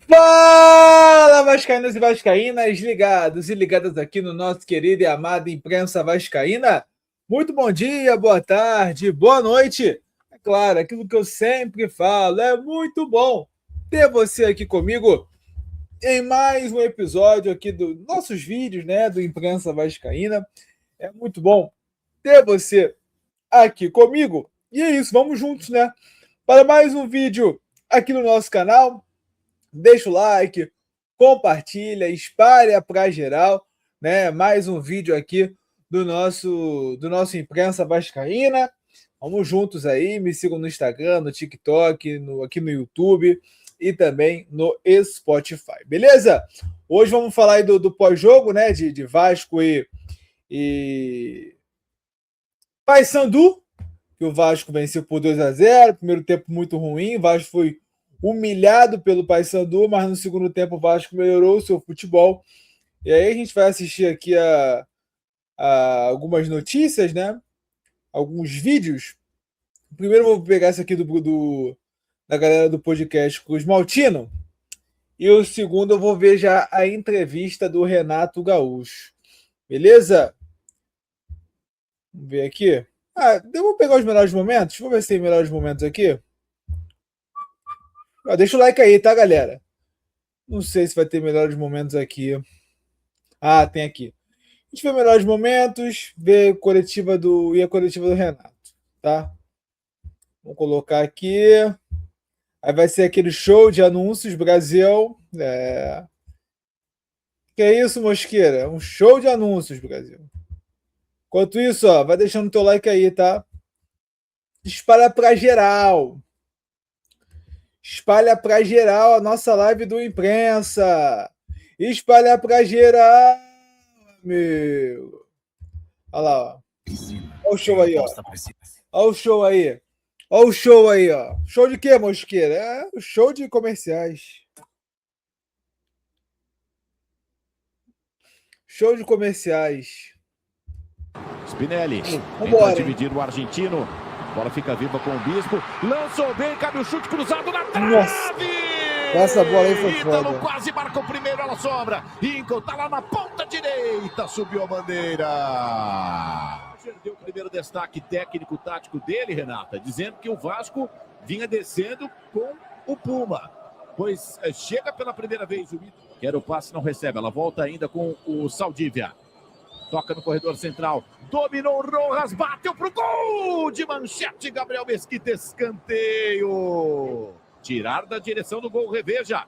Fala, vascaínos e vascaínas, ligados e ligadas aqui no nosso querido e amado Imprensa Vascaína. Muito bom dia, boa tarde, boa noite. É claro, aquilo que eu sempre falo, é muito bom ter você aqui comigo em mais um episódio aqui dos nossos vídeos, né, do Imprensa Vascaína. É muito bom ter você aqui comigo. E é isso, vamos juntos, né, para mais um vídeo aqui no nosso canal. Deixa o like, compartilha, espalha para geral, né? Mais um vídeo aqui do nosso Imprensa Vascaína. Vamos juntos aí, me sigam no Instagram, no TikTok, aqui no YouTube e também no Spotify, beleza? Hoje vamos falar aí do pós-jogo, né? De Vasco e Paysandu, que o Vasco venceu por 2-0. Primeiro tempo muito ruim, o Vasco foi humilhado pelo Paysandu, mas no segundo tempo o Vasco melhorou o seu futebol. E aí a gente vai assistir aqui a algumas notícias, né? Alguns vídeos. Primeiro eu vou pegar esse aqui da galera do podcast Cruz Maltino. E o segundo eu vou ver já a entrevista do Renato Gaúcho. Beleza? Vamos ver aqui. Eu vou pegar os melhores momentos. Vou ver se tem melhores momentos aqui. Deixa o like aí, tá, galera? Não sei se vai ter melhores momentos aqui. Tem aqui. A gente vê melhores momentos, vê a coletiva do Renato, tá? Vamos colocar aqui. Aí vai ser aquele show de anúncios Brasil. Que é isso, Mosqueira? Um show de anúncios, Brasil. Enquanto isso, ó, vai deixando o teu like aí, tá? Espalha pra geral. Espalha pra geral a nossa live do Imprensa. Espalha pra geral, meu. Olha lá, ó. Olha o show aí, ó. Olha o show aí. Olha o show aí, ó. Show de quê, Mosqueira? É o show de comerciais. Show de comerciais. Spinelli tenta dividir o argentino. Bola fica viva com o Bispo. Lançou bem, cabe o chute cruzado na trave. Nossa. Essa bola aí foi foda. Ítalo quase marca o primeiro, ela sobra. Inco tá lá na ponta direita, subiu a bandeira. Deu o primeiro destaque técnico-tático dele, Renata, dizendo que o Vasco vinha descendo com o Puma. Pois chega pela primeira vez o Ítalo. Quer o passe, não recebe. Ela volta ainda com o Saldívia. Toca no corredor central. Dominou Rojas, bateu pro gol de manchete. Gabriel Mesquita, escanteio. Tirar da direção do gol, reveja.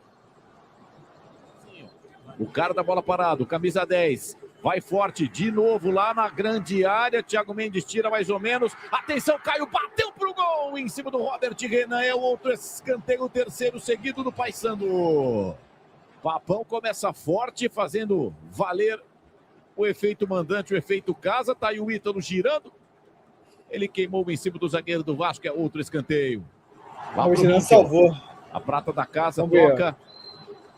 O cara da bola parado, camisa 10. Vai forte de novo lá na grande área. Thiago Mendes tira mais ou menos. Atenção, Caio bateu pro gol em cima do Robert Renan. É o outro escanteio, o terceiro seguido do Paysandu. Papão começa forte, fazendo valer o efeito mandante, o efeito casa. Tá aí o Ítalo girando. Ele queimou em cima do zagueiro do Vasco, é outro escanteio. O Girão salvou. A prata da casa toca.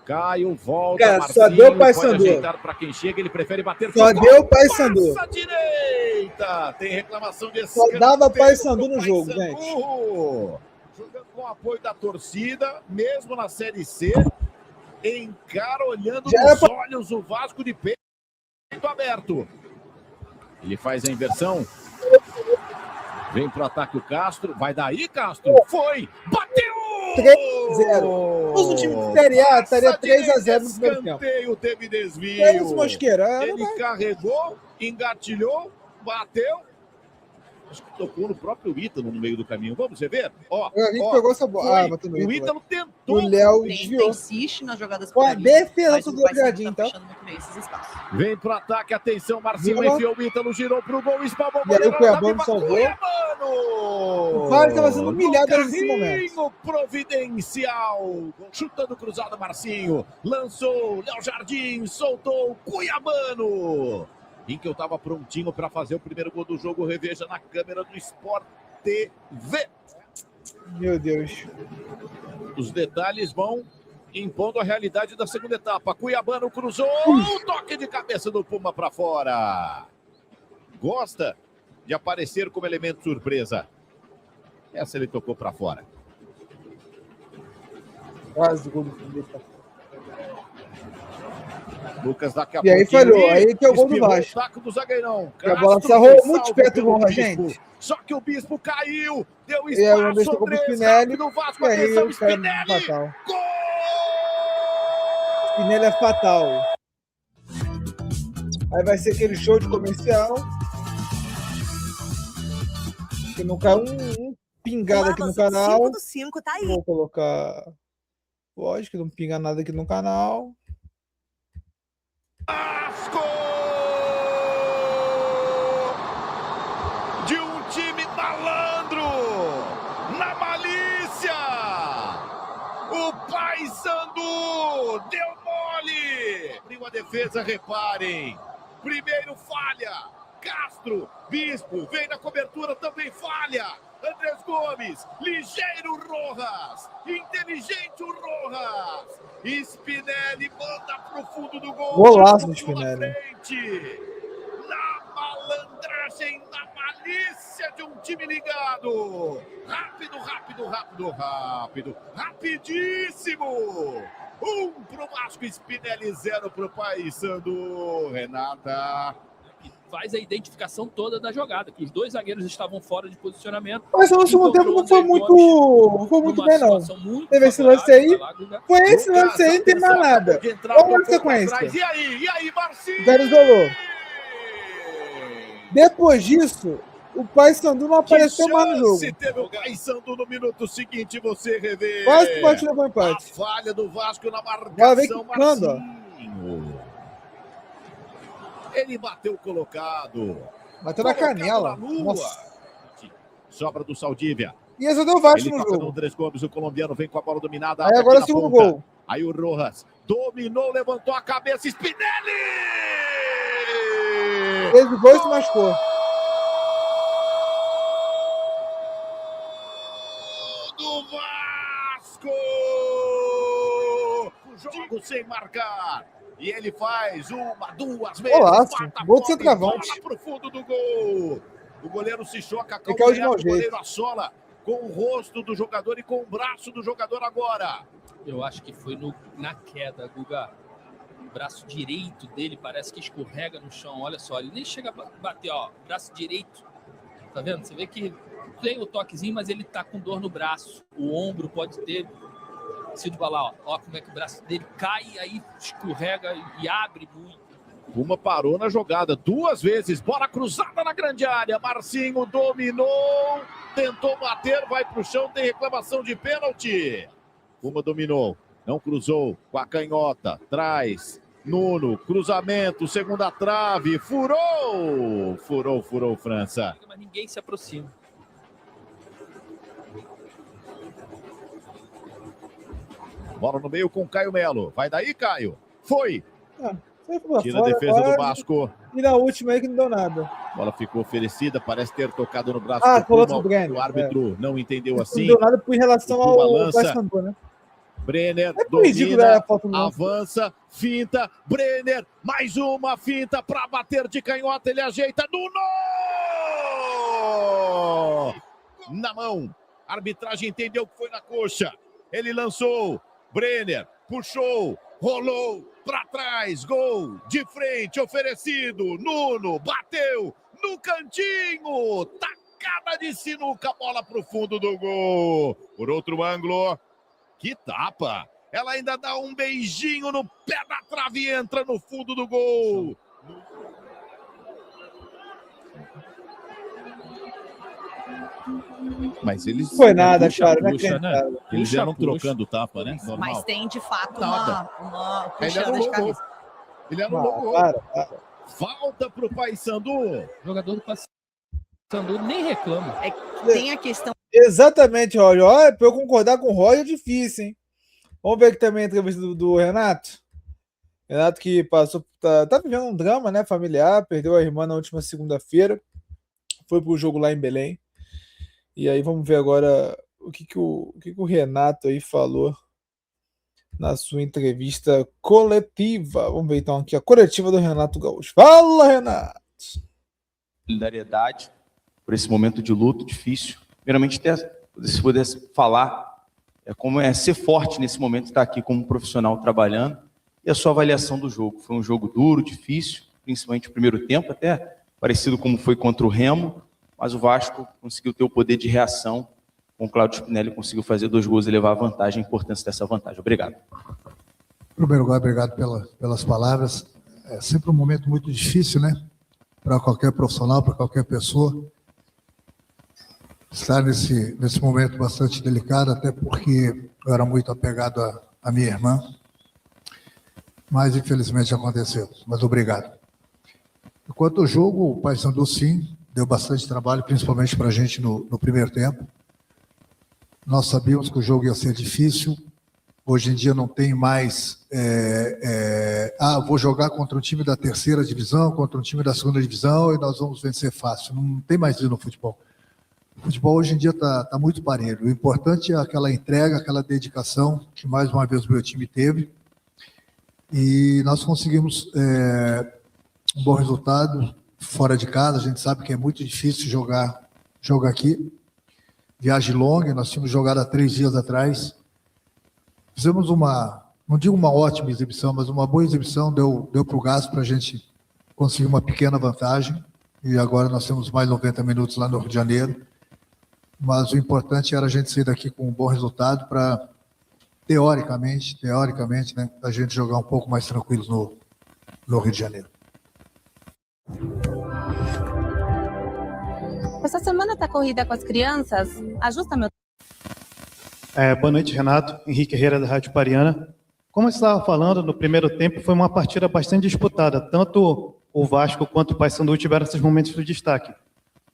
Caio, volta, cara, Marcinho, só deu o Paysandu. Pode ajeitar para quem chega, ele prefere bater. Só deu o Paysandu. Passa direita. Tem reclamação de só dava Paysandu no jogo, gente. Jogando com o apoio da torcida, mesmo na Série C. Encara olhando nos olhos o Vasco de peito aberto. Ele faz a inversão. Vem pro ataque o Castro. Vai daí, Castro. Foi. Bateu! 3-0. Mas o time de Série A estaria 3-0 no primeiro tempo. Teve desvio. É isso, Mosqueira. Ele carregou, engatilhou, bateu. Acho que tocou no próprio Ítalo no meio do caminho. Vamos ver? Ó, a gente pegou essa bola. O Ítalo tentou. O Léo desviou. Insiste nas jogadas com a defesa do Jardim, então. Vem pro ataque, atenção, Marcinho enfiou o Ítalo, girou pro gol, espalmou o goleiro. E aí o Cuiabano salvou. O Vasco estava sendo humilhado nesse momento. Providencial. Chutando cruzado, Marcinho. Lançou, Léo Jardim, soltou, Cuiabano. Inkel estava prontinho para fazer o primeiro gol do jogo. Reveja na câmera do Sport TV. Meu Deus. Os detalhes vão impondo a realidade da segunda etapa. Cuiabano cruzou. Toque de cabeça do Puma para fora. Gosta de aparecer como elemento surpresa. Essa ele tocou para fora. Quase o gol do Fluminense. Lucas daqui a E aí falhou, aí que é o gol do Vasco. O taco do zagueirão. E a bola sarrou muito perto do gol, gente. Só que o Bispo caiu, deu E aí o Andrés espaço, tocou pro Spinelli. no Vasco, E aí atenção, o cara Spinelli. fatal. Gol! Spinelli é fatal. Aí vai ser aquele show de comercial. Que não cai um pingado aqui no canal. 5 do 5 tá aí. Vou colocar. Lógico que não pinga nada aqui no canal. Vasco! De um time malandro! Na malícia! O Paysandu deu mole! Abriu a defesa, reparem. Primeiro falha. Castro, Bispo, vem na cobertura, também falha. Andrés Gomes, ligeiro Rojas, inteligente o Rojas. Spinelli manda pro fundo do gol. Golaço do Spinelli. Na malandragem, na malícia de um time ligado. Rápido, rápido, rápido, rápido. Rapidíssimo. 1 pro Vasco, Spinelli 0 pro Paysandu. Renata. Faz a identificação toda da jogada, que os dois zagueiros estavam fora de posicionamento. Mas no segundo tempo não foi muito bem, não. Teve esse lance aí. Foi esse lance aí, não tem mais nada. Vamos na sequência. E aí, Marcinho? Zero isolou. Depois disso, o Paysandu não apareceu mais no jogo. Se teve o Paysandu no minuto seguinte, você revê. Quase que pode levar o empate. A falha do Vasco na marcação. Já vem quicando, ó. Ele bateu colocado. Bateu na canela. Nossa. Sobra do Saldívia. E esse deu o Vasco no Ele toca jogo. no Andrés Gomes, o colombiano vem com a bola dominada. Aí agora o segundo gol. Aí o Rojas dominou, levantou a cabeça. Spinelli! Fez o gol e se machucou. Do Vasco! O jogo sem marcar. E ele faz 1, 2 vezes. Golaço. Gol de centroavante. Pro fundo do gol. O goleiro se choca com o goleiro assola com o rosto do jogador e com o braço do jogador agora. Eu acho que foi na queda, Guga. O braço direito dele parece que escorrega no chão. Olha só, ele nem chega a bater, ó. Braço direito. Tá vendo? Você vê que tem o toquezinho, mas ele tá com dor no braço. O ombro pode ter sido lá, ó como é que o braço dele cai, aí escorrega e abre muito. Puma parou na jogada 2 vezes, bola cruzada na grande área, Marcinho dominou, tentou bater, vai pro chão, tem reclamação de pênalti. Puma dominou, não cruzou, com a canhota, traz, Nuno, cruzamento, segunda trave, furou, França. Mas ninguém se aproxima. Bola no meio com Caio Melo. Vai daí, Caio. Foi. Tira a fora, defesa do Vasco. E na última aí que não deu nada. Bola ficou oferecida. Parece ter tocado no braço do Puma. Brenner. O árbitro não entendeu assim. Não deu nada em relação ao Paysandu, né? Brenner domina, avança, finta. Brenner, mais uma finta para bater de canhota. Ele ajeita. Nuno! Na mão. A arbitragem entendeu que foi na coxa. Ele lançou. Brenner puxou, rolou para trás, gol de frente oferecido. Nuno bateu no cantinho, tacada de sinuca, bola pro fundo do gol. Por outro ângulo, que tapa! Ela ainda dá um beijinho no pé da trave e entra no fundo do gol. Mas eles foi nada, cara, puxa, né? Eles eram trocando tapa, né? Normal. Mas tem de fato uma puxada de cabeça. Ele anulou. Falta pro Paysandu. O jogador do Paysandu nem reclama. É que tem a questão. Exatamente, Roger. Olha, pra eu concordar com o Roger é difícil, hein? Vamos ver aqui também a entrevista do Renato. Renato que passou, tá vivendo um drama, né, familiar, perdeu a irmã na última segunda-feira, foi pro jogo lá em Belém. E aí vamos ver agora o que o Renato aí falou na sua entrevista coletiva. Vamos ver então aqui a coletiva do Renato Gaúcho. Fala, Renato! Solidariedade por esse momento de luto difícil. Primeiramente, se pudesse falar como é ser forte nesse momento, estar aqui como profissional trabalhando e a sua avaliação do jogo. Foi um jogo duro, difícil, principalmente o primeiro tempo, até parecido como foi contra o Remo, mas o Vasco conseguiu ter o poder de reação. Com o Cláudio Spinelli conseguiu fazer 2 gols e levar a vantagem, a importância dessa vantagem. Obrigado. Em primeiro lugar, obrigado pelas palavras. É sempre um momento muito difícil, né? Para qualquer profissional, para qualquer pessoa. Estar nesse momento bastante delicado, até porque eu era muito apegado à minha irmã. Mas, infelizmente, aconteceu. Mas obrigado. Quanto ao jogo, o Paysandu, sim, deu bastante trabalho, principalmente para a gente no primeiro tempo. Nós sabíamos que o jogo ia ser difícil. Hoje em dia não tem mais... vou jogar contra um time da 3ª divisão, contra um time da 2ª divisão e nós vamos vencer fácil. Não tem mais isso no futebol. O futebol hoje em dia está muito parelho. O importante é aquela entrega, aquela dedicação que mais uma vez o meu time teve. E nós conseguimos um bom resultado fora de casa. A gente sabe que é muito difícil jogar aqui. Viagem longa, nós tínhamos jogado há 3 dias atrás. Fizemos não digo uma ótima exibição, mas uma boa exibição, deu para o gás para a gente conseguir uma pequena vantagem. E agora nós temos mais 90 minutos lá no Rio de Janeiro. Mas o importante era a gente sair daqui com um bom resultado para, teoricamente, né, a gente jogar um pouco mais tranquilos no Rio de Janeiro. Essa semana está corrida com as crianças. Ajusta meu... Boa noite, Renato. Henrique Herrera, da Rádio Pariana. Como você estava falando, no primeiro tempo foi uma partida bastante disputada. Tanto o Vasco quanto o Paysandu tiveram esses momentos de destaque.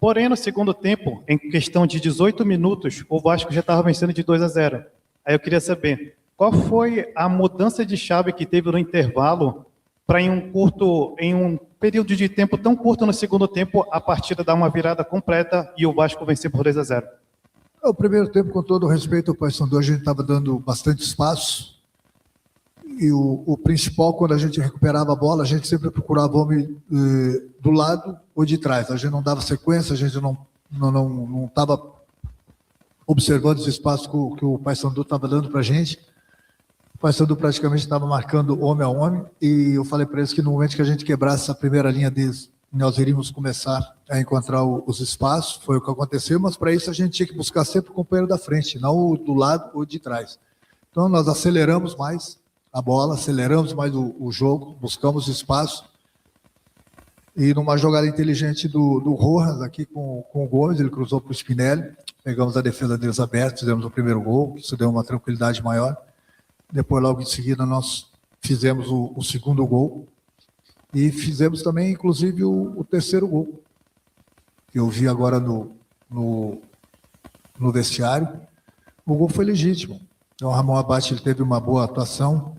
Porém, no segundo tempo, em questão de 18 minutos, o Vasco já estava vencendo de 2-0. Aí eu queria saber, qual foi a mudança de chave que teve no intervalo para em um período de tempo tão curto no segundo tempo, a partida dar uma virada completa e o Vasco vencer por 2-0? O primeiro tempo, com todo o respeito ao Paysandu, a gente estava dando bastante espaço. E o principal, quando a gente recuperava a bola, a gente sempre procurava o homem do lado ou de trás. A gente não dava sequência, a gente não estava observando esse espaço que o Paysandu estava dando para a gente. O Paysandu praticamente estava marcando homem a homem, e eu falei para eles que no momento que a gente quebrasse essa primeira linha deles, nós iríamos começar a encontrar os espaços. Foi o que aconteceu, mas para isso a gente tinha que buscar sempre o companheiro da frente, não o do lado ou de trás. Então nós aceleramos mais a bola, aceleramos mais o jogo, buscamos espaço, e numa jogada inteligente do Rojas aqui com o Gomes, ele cruzou para o Spinelli, pegamos a defesa deles aberta, fizemos o primeiro gol, isso deu uma tranquilidade maior. Depois, logo em seguida, nós fizemos o segundo gol e fizemos também, inclusive, o terceiro gol, que eu vi agora no vestiário. O gol foi legítimo. Então, o Ramon Abate, ele teve uma boa atuação,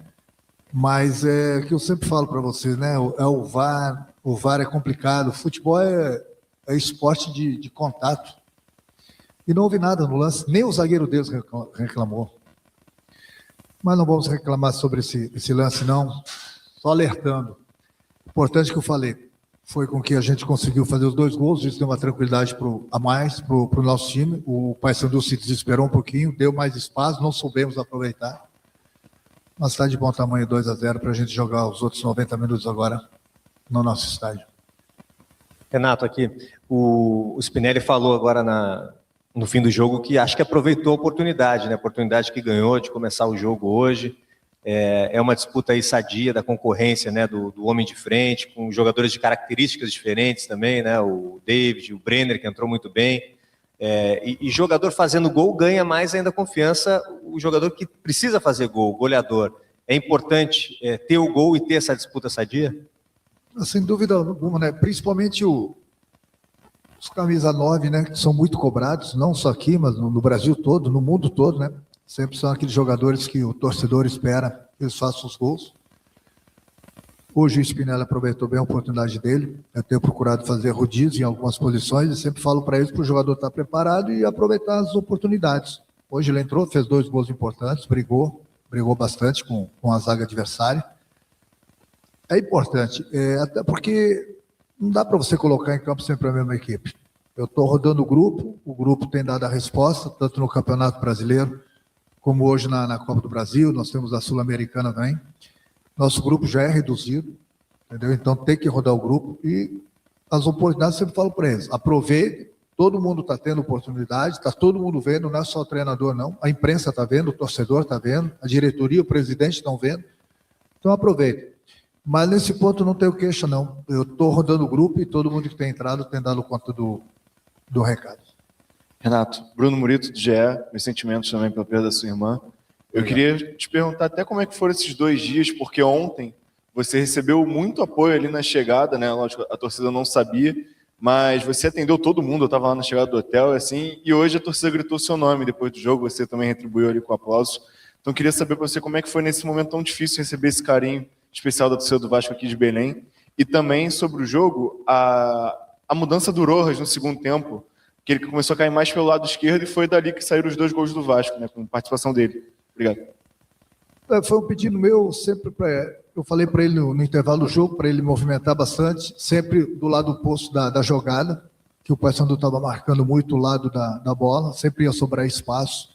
mas é que eu sempre falo para vocês, né? É o VAR é complicado, o futebol é esporte de contato. E não houve nada no lance, nem o zagueiro deles reclamou. Mas não vamos reclamar sobre esse lance, não, só alertando. O importante que eu falei foi com que a gente conseguiu fazer os 2 gols, isso deu uma tranquilidade a mais para o nosso time. O Paysandu se desesperou um pouquinho, deu mais espaço, não soubemos aproveitar. Mas está de bom tamanho 2-0 para a gente jogar os outros 90 minutos agora no nosso estádio. Renato, aqui, o Spinelli falou agora no fim do jogo que acho que aproveitou a oportunidade, né? A oportunidade que ganhou de começar o jogo hoje. É uma disputa aí sadia da concorrência, né? Do homem de frente, com jogadores de características diferentes também, né? O David, o Brenner, que entrou muito bem. E jogador fazendo gol ganha mais ainda confiança, o jogador que precisa fazer gol, o goleador. É importante ter o gol e ter essa disputa sadia? Sem dúvida alguma, né? Principalmente os camisa 9, né? Que são muito cobrados, não só aqui, mas no Brasil todo, no mundo todo, né? Sempre são aqueles jogadores que o torcedor espera que eles façam os gols. Hoje o Spinelli aproveitou bem a oportunidade dele. Eu tenho procurado fazer rodízio em algumas posições e sempre falo para eles para o jogador estar preparado e aproveitar as oportunidades. Hoje ele entrou, fez 2 gols importantes, brigou bastante com a zaga adversária. É importante, até porque não dá para você colocar em campo sempre a mesma equipe. Eu estou rodando o grupo tem dado a resposta, tanto no Campeonato Brasileiro, como hoje na Copa do Brasil, nós temos a Sul-Americana também. Nosso grupo já é reduzido, entendeu? Então tem que rodar o grupo e as oportunidades, eu sempre falo para eles, aproveite, todo mundo está tendo oportunidade, está todo mundo vendo, não é só o treinador não, a imprensa está vendo, o torcedor está vendo, a diretoria, o presidente estão vendo, então aproveite. Mas nesse ponto não tenho queixa não, eu estou rodando o grupo e todo mundo que tem entrado tem dado conta do recado. Renato, Bruno Murito do GE, meus sentimentos também pela perda da sua irmã. Eu queria te perguntar até como é que foram esses 2 dias, porque ontem você recebeu muito apoio ali na chegada, né? Lógico, a torcida não sabia, mas você atendeu todo mundo, eu estava lá na chegada do hotel, assim, e hoje a torcida gritou seu nome depois do jogo, você também retribuiu ali com aplauso. Então eu queria saber para você como é que foi nesse momento tão difícil receber esse carinho especial da torcida do Vasco aqui de Belém, e também sobre o jogo, a mudança do Rojas no segundo tempo, que ele começou a cair mais pelo lado esquerdo e foi dali que saíram os 2 gols do Vasco, né, com participação dele. Obrigado. Foi um pedido meu, sempre eu falei para ele no intervalo do jogo, para ele movimentar bastante, sempre do lado oposto da jogada, que o Paysandu estava marcando muito o lado da bola, sempre ia sobrar espaço.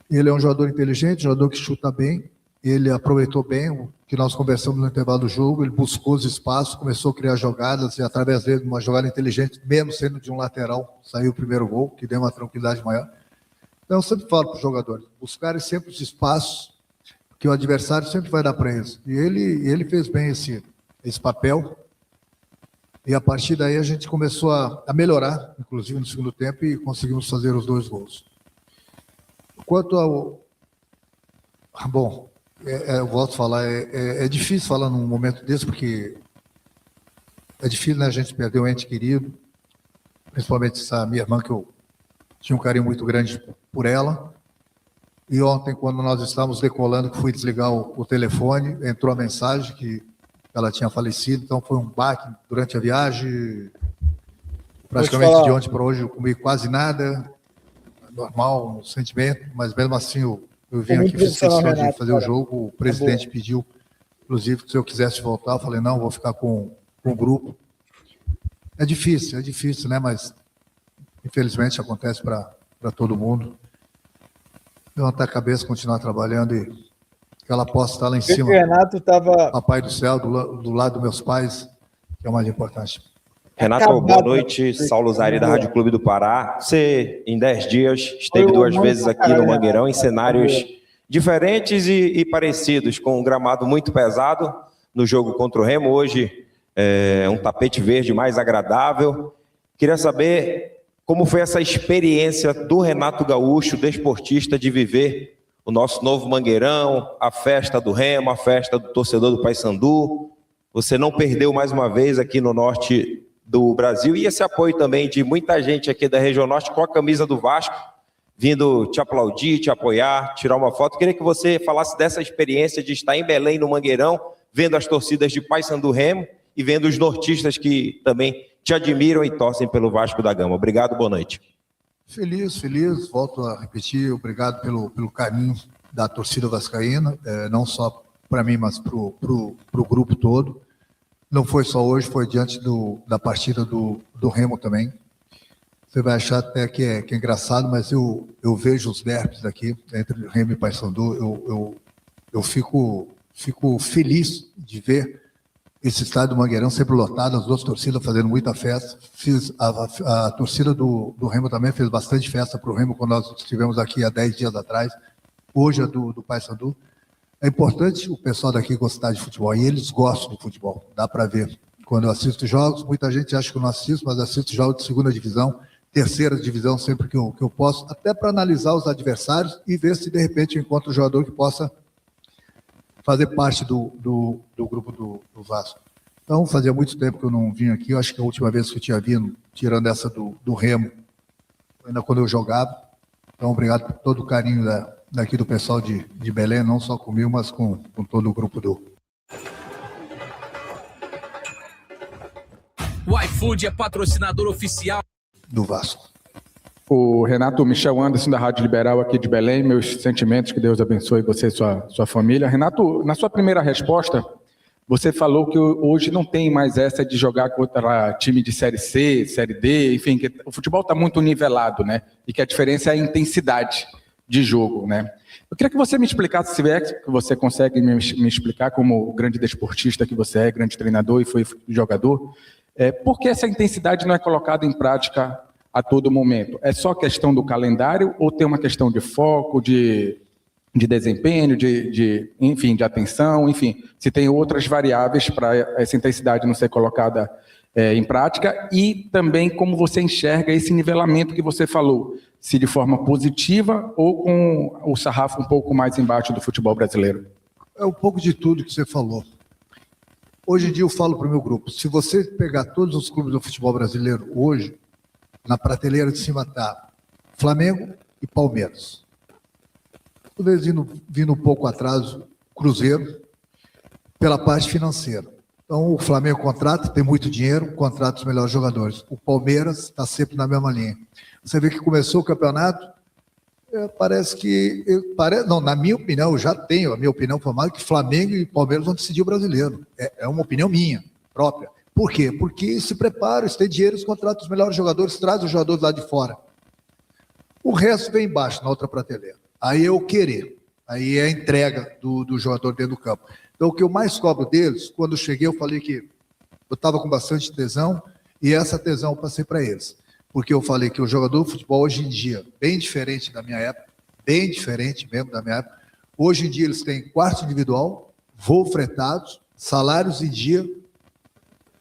Ele é um jogador inteligente, um jogador que chuta bem, ele aproveitou bem o que nós conversamos no intervalo do jogo, ele buscou os espaços, começou a criar jogadas, e através dele, uma jogada inteligente, mesmo sendo de um lateral, saiu o primeiro gol, que deu uma tranquilidade maior. Então, eu sempre falo para os jogadores, buscarem sempre os espaços que o adversário sempre vai dar para eles. E ele fez bem esse papel, e a partir daí a gente começou a melhorar, inclusive no segundo tempo, e conseguimos fazer os 2 gols. Quanto ao... Bom, eu volto a falar, é difícil falar num momento desse, porque é difícil, né, a gente perder um ente querido, principalmente essa minha irmã, que eu tinha um carinho muito grande por ela. E ontem, quando nós estávamos decolando, que fui desligar o telefone, entrou a mensagem que ela tinha falecido, então foi um baque durante a viagem. Praticamente de ontem para hoje eu comi quase nada, normal, um sentimento, mas mesmo assim eu vim aqui, fiz questão de fazer o jogo, o presidente pediu, inclusive, que se eu quisesse voltar, eu falei, não, vou ficar com o grupo. É difícil, né, mas infelizmente acontece para todo mundo. Levantar a cabeça, continuar trabalhando e que ela possa estar lá em cima. O Renato estava... Papai do céu, do lado dos meus pais, que é o mais importante. Renato, boa noite. Saulo Zari, da Rádio Clube do Pará. Você, em 10 dias, esteve 2 vezes aqui no Mangueirão, em cenários diferentes e parecidos, com um gramado muito pesado no jogo contra o Remo. Hoje, um tapete verde mais agradável. Queria saber como foi essa experiência do Renato Gaúcho, desportista, de viver o nosso novo Mangueirão, a festa do Remo, a festa do torcedor do Paysandu. Você não perdeu mais uma vez aqui no norte do Brasil, e esse apoio também de muita gente aqui da região norte com a camisa do Vasco, vindo te aplaudir, te apoiar, tirar uma foto. Queria que você falasse dessa experiência de estar em Belém, no Mangueirão, vendo as torcidas de Paysandu Remo e vendo os nortistas que também te admiram e torcem pelo Vasco da Gama. Obrigado, boa noite. Feliz, volto a repetir, obrigado pelo carinho da torcida vascaína, não só para mim, mas para o grupo todo. Não foi só hoje, foi diante da partida do Remo também. Você vai achar até que é engraçado, mas eu vejo os derbys aqui, entre Remo e Paysandu, eu fico feliz de ver esse estádio do Mangueirão sempre lotado, as 2 torcidas fazendo muita festa. A torcida do Remo também fez bastante festa para o Remo quando nós estivemos aqui há 10 dias atrás. Hoje é do Paysandu. É importante o pessoal daqui gostar de futebol, e eles gostam de futebol, dá para ver. Quando eu assisto jogos, muita gente acha que eu não assisto, mas assisto jogos de 2ª divisão, 3ª divisão, sempre que eu posso, até para analisar os adversários e ver se, de repente, eu encontro um jogador que possa fazer parte do grupo do Vasco. Então, fazia muito tempo que eu não vim aqui, eu acho que a última vez que eu tinha vindo, tirando essa do Remo, ainda quando eu jogava. Então, obrigado por todo o carinho daqui do pessoal de Belém, não só comigo, mas com todo o grupo O iFood é patrocinador oficial do Vasco. O Renato, Michel Anderson, da Rádio Liberal aqui de Belém, meus sentimentos, que Deus abençoe você e sua família. Renato, na sua primeira resposta, você falou que hoje não tem mais essa de jogar contra time de Série C, Série D, enfim, que o futebol está muito nivelado, né? E que a diferença é a intensidade de jogo, né? Eu queria que você me explicasse, se é que você consegue me explicar, como grande desportista que você é, grande treinador e foi jogador, por que essa intensidade não é colocada em prática a todo momento? É só questão do calendário ou tem uma questão de foco, de desempenho, enfim, de atenção, enfim, se tem outras variáveis para essa intensidade não ser colocada em prática, e também como você enxerga esse nivelamento que você falou, se de forma positiva ou com o sarrafo um pouco mais embaixo do futebol brasileiro? É um pouco de tudo que você falou. Hoje em dia eu falo para o meu grupo, se você pegar todos os clubes do futebol brasileiro hoje, na prateleira de cima está Flamengo e Palmeiras. Talvez vindo um pouco atrás, Cruzeiro, pela parte financeira. Então, o Flamengo contrata, tem muito dinheiro, contrata os melhores jogadores. O Palmeiras está sempre na mesma linha. Você vê que começou o campeonato, parece que... não, na minha opinião, eu já tenho a minha opinião formada, que Flamengo e Palmeiras vão decidir o brasileiro. É uma opinião minha, própria. Por quê? Porque se preparam, se tem dinheiro, eles contratam os melhores jogadores, trazem os jogadores lá de fora. O resto vem embaixo, na outra prateleira. Aí é o querer, aí é a entrega do jogador dentro do campo. Então, o que eu mais cobro deles, quando eu cheguei, eu falei que eu estava com bastante tesão, e essa tesão eu passei para eles. Porque eu falei que o jogador de futebol, hoje em dia, bem diferente da minha época, bem diferente mesmo da minha época, hoje em dia eles têm quarto individual, voo fretados, salários em dia,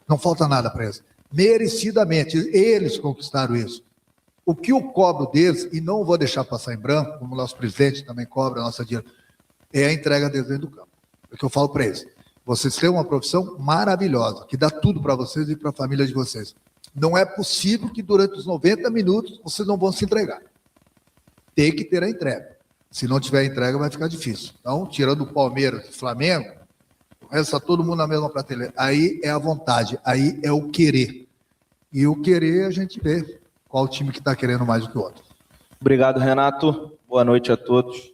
não falta nada para eles. Merecidamente, eles conquistaram isso. O que eu cobro deles, e não vou deixar passar em branco, como o nosso presidente também cobra a nossa dinheiro, é a entrega deles dentro do campo. É o que eu falo para eles. Vocês têm uma profissão maravilhosa, que dá tudo para vocês e para a família de vocês. Não é possível que durante os 90 minutos vocês não vão se entregar. Tem que ter a entrega. Se não tiver a entrega, vai ficar difícil. Então, tirando o Palmeiras e o Flamengo, resta todo mundo na mesma prateleira. Aí é a vontade, aí é o querer. E o querer a gente vê qual time que está querendo mais do que o outro. Obrigado, Renato. Boa noite a todos.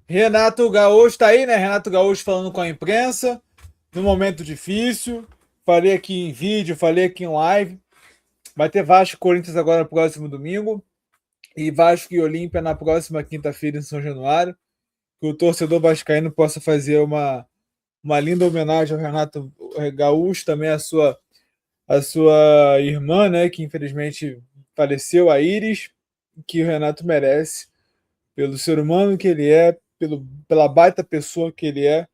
Renato Gaúcho está aí, né? Renato Gaúcho falando com a imprensa, num momento difícil. Falei aqui em vídeo, falei aqui em live. Vai ter Vasco e Corinthians agora no próximo domingo. E Vasco e Olímpia na próxima quinta-feira em São Januário. Que o torcedor vascaíno possa fazer uma linda homenagem ao Renato Gaúcho, também a sua irmã, né? Que infelizmente faleceu, a Iris, que o Renato merece pelo ser humano que ele é, pela baita pessoa que ele é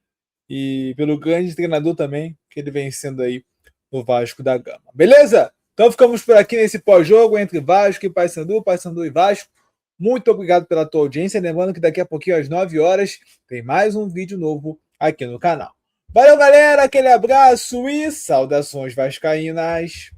e pelo grande treinador também que ele vem sendo aí no Vasco da Gama. Beleza? Então ficamos por aqui nesse pós-jogo entre Vasco e Paysandu, Paysandu e Vasco. Muito obrigado pela tua audiência. Lembrando que daqui a pouquinho, às 9 horas, tem mais um vídeo novo aqui no canal. Valeu, galera! Aquele abraço e saudações vascaínas!